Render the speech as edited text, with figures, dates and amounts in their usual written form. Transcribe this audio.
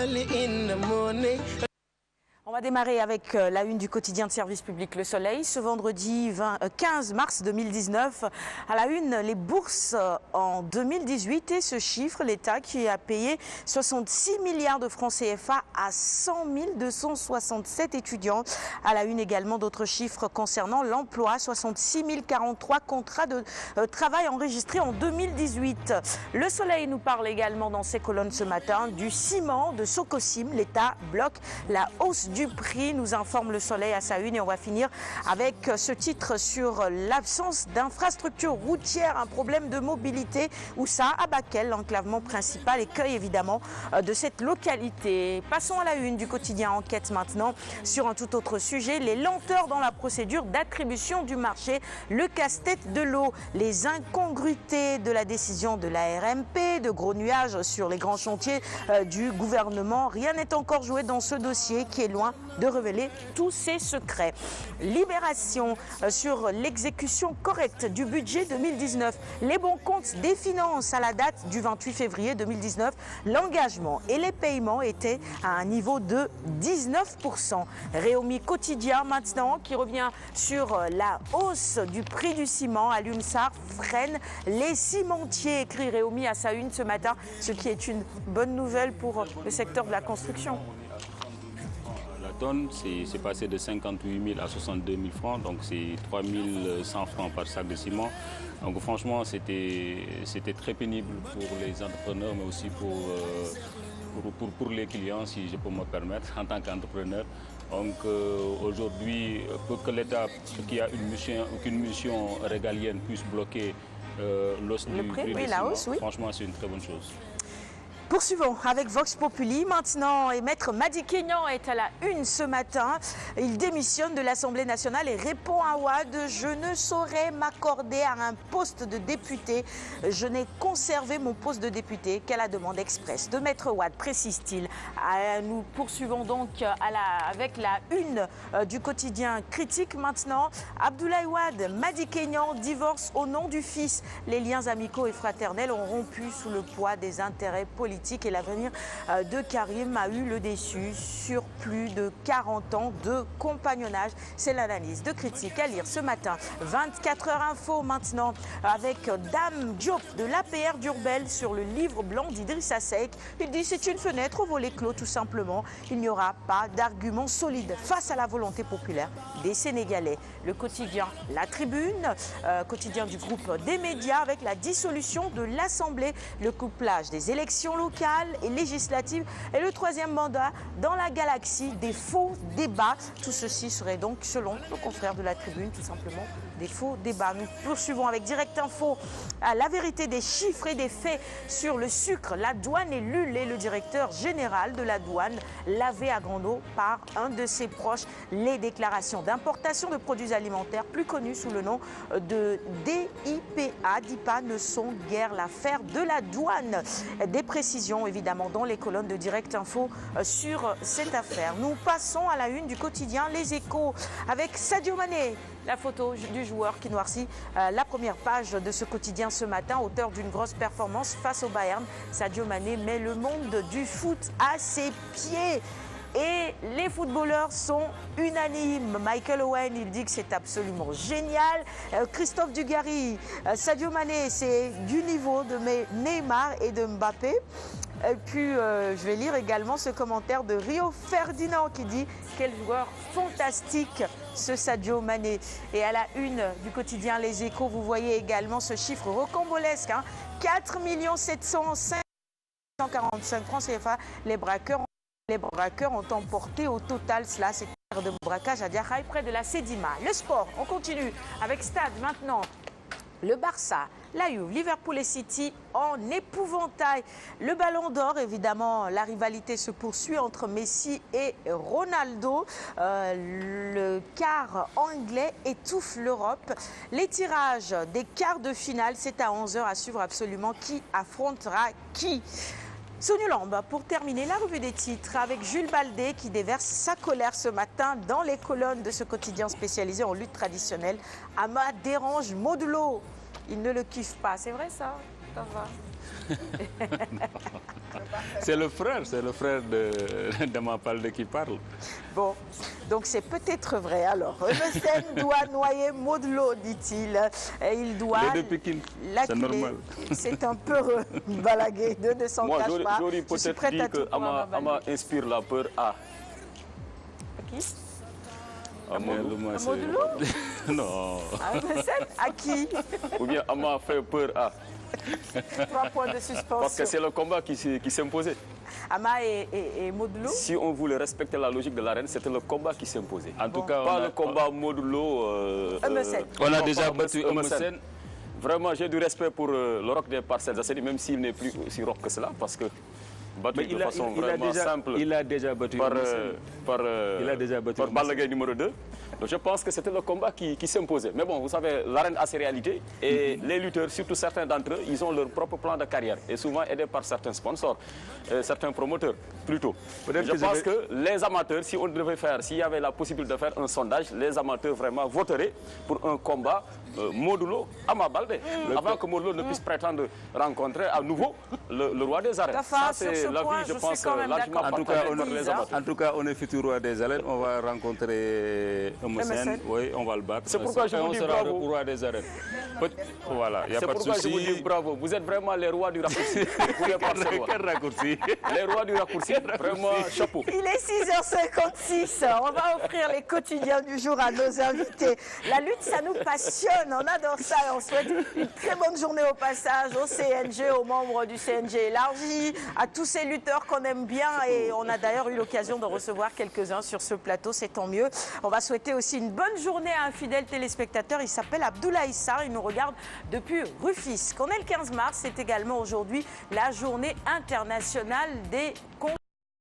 early in the morning. On va démarrer avec la une du quotidien de service public Le Soleil. Ce vendredi 15 mars 2019, à la une, les bourses en 2018 et ce chiffre, l'État qui a payé 66 milliards de francs CFA à 100 267 étudiants. À la une également d'autres chiffres concernant l'emploi, 66 043 contrats de travail enregistrés en 2018. Le Soleil nous parle également dans ses colonnes ce matin du ciment de Sococim. L'État bloque la hausse du prix, nous informe Le Soleil à sa une, et on va finir avec ce titre sur l'absence d'infrastructures routières, un problème de mobilité où ça, à Bakel, l'enclavement principal, écueil évidemment de cette localité. Passons à la une du quotidien Enquête maintenant sur un tout autre sujet, les lenteurs dans la procédure d'attribution du marché, le casse-tête de l'eau, les incongruités de la décision de la RMP, de gros nuages sur les grands chantiers du gouvernement. Rien n'est encore joué dans ce dossier qui est loin de révéler tous ses secrets. Libération sur l'exécution correcte du budget 2019. Les bons comptes des finances à la date du 28 février 2019. L'engagement et les paiements étaient à un niveau de 19%. Réumi Quotidien maintenant qui revient sur la hausse du prix du ciment. Alumsar freine les cimentiers, écrit Réumi à sa une ce matin, ce qui est une bonne nouvelle pour le secteur de la construction. La tonne, c'est passé de 58 000 à 62 000 francs, donc c'est 3 100 francs par sac de ciment. Donc franchement, c'était très pénible pour les entrepreneurs, mais aussi pour les clients, si je peux me permettre, en tant qu'entrepreneur. Donc aujourd'hui, pour que l'État, qui a une mission régalienne, puisse bloquer l'hausse du prix du ciment, franchement, c'est une très bonne chose. Poursuivons avec Vox Populi maintenant, et Maître Madi Kényan est à la une ce matin. Il démissionne de l'Assemblée nationale et répond à Wade: je ne saurais m'accorder à un poste de député. Je n'ai conservé mon poste de député qu'à la demande expresse de Maître Wade, précise-t-il. Nous poursuivons donc avec la une du quotidien Critique maintenant. Abdoulaye Wade, Madi Kényan divorce au nom du fils. Les liens amicaux et fraternels ont rompu sous le poids des intérêts politiques. Et l'avenir de Karim a eu le déçu sur plus de 40 ans de compagnonnage. C'est l'analyse de Critique à lire ce matin. 24 heures info maintenant avec Dame Diop de l'APR d'Urbel sur le livre blanc d'Idrissa Seck. Il dit: c'est une fenêtre au volet clos tout simplement. Il n'y aura pas d'argument solide face à la volonté populaire des Sénégalais. Le quotidien La Tribune, quotidien du groupe des médias, avec la dissolution de l'Assemblée, le couplage des élections locales et législatives et le troisième mandat dans la galaxie des faux débats. Tout ceci serait donc, selon nos confrères de La Tribune, tout simplement des faux débats. Nous poursuivons avec Direct Info, la vérité des chiffres et des faits sur le sucre. La douane est lulée. Le directeur général de la douane lavé à grande eau par un de ses proches. Les déclarations d'importation de produits alimentaires, plus connus sous le nom de DIPA, ne sont guère l'affaire de la douane. Des précisions évidemment dans les colonnes de Direct Info sur cette affaire. Nous passons à la une du quotidien Les Échos avec Sadio Mané. La photo du joueur qui noircit la première page de ce quotidien ce matin, auteur d'une grosse performance face au Bayern. Sadio Mané met le monde du foot à ses pieds. Et les footballeurs sont unanimes. Michael Owen, il dit que c'est absolument génial. Christophe Dugarry, Sadio Mané, c'est du niveau de Neymar et de Mbappé. Et puis, je vais lire également ce commentaire de Rio Ferdinand qui dit: quel joueur fantastique ce Sadio Mané. Et à la une du quotidien Les Échos, vous voyez également ce chiffre rocambolesque, 4 745 francs CFA. Les braqueurs ont emporté au total cela, c'est une de braquage à Diakhaï près de la Sédima. Le sport, on continue avec Stade maintenant. Le Barça, la Juve, Liverpool et City en épouvantail. Le Ballon d'Or, évidemment, la rivalité se poursuit entre Messi et Ronaldo. Le quart anglais étouffe l'Europe. Les tirages des quarts de finale, c'est à 11 h à suivre absolument qui affrontera qui. Sonia Lambe, pour terminer, la revue des titres avec Jules Baldé qui déverse sa colère ce matin dans les colonnes de ce quotidien spécialisé en lutte traditionnelle. Ama dérange Modulo. Il ne le kiffe pas. C'est vrai ça? Ça va. C'est le frère d'Ama Baldé qui parle. Bon, donc c'est peut-être vrai. Alors, Eumeu Sène doit noyer Modou Lô, dit-il. Et il doit Les deux Pékin, c'est normal. C'est un peu balagué, ne s'en Moi, cache pas. j'aurais peut-être dit que Ama inspire la peur à... Qui? À Modou Lô? Non. À Eumeu Sène? À qui? Ou bien Ama fait peur à... 3 points de suspension. Parce que c'est le combat qui s'imposait. Ama et Modou Lô? Si on voulait respecter la logique de l'arène, c'était le combat qui s'imposait. En tout cas, pas le combat Modou Lô. Eumeu Sène. On a déjà battu Eumeu Sène. Vraiment, j'ai du respect pour le rock des Parcelles Assainies, même s'il n'est plus aussi rock que cela, parce que battu de façon vraiment simple. Il a déjà battu par Balla Gaye numéro 2. Donc je pense que c'était le combat qui s'imposait. Mais bon, vous savez, l'arène a ses réalités et les lutteurs, surtout certains d'entre eux, ils ont leur propre plan de carrière et souvent aidés par certains sponsors, certains promoteurs plutôt. Je pense que les amateurs, si on devait faire, s'il y avait la possibilité de faire un sondage, les amateurs vraiment voteraient pour un combat Modou Lô Ama Baldé, avant que Modou Lô ne puisse prétendre rencontrer à nouveau le roi des arènes. Ça, c'est l'avis, je pense, largement partagé. En tout cas, on est futur roi des arènes, on va rencontrer Eumeu Sène, oui, on va le battre. C'est pourquoi je vous dis bravo. On sera le roi des arènes. Voilà, il n'y a pas de souci. C'est pourquoi je vous dis bravo. Vous êtes vraiment les rois du raccourci. Quel raccourci? Les rois du raccourci, vraiment chapeau. Il est 6h56. On va offrir les quotidiens du jour à nos invités. La lutte, ça nous passionne. On adore ça et on souhaite une très bonne journée au passage au CNG, aux membres du CNG élargi, à tous ces lutteurs qu'on aime bien. Et on a d'ailleurs eu l'occasion de recevoir quelques-uns sur ce plateau, c'est tant mieux. On va souhaiter aussi une bonne journée à un fidèle téléspectateur. Il s'appelle Abdoulaye Sarr. Il nous regarde depuis Rufisque. On est le 15 mars. C'est également aujourd'hui la journée internationale des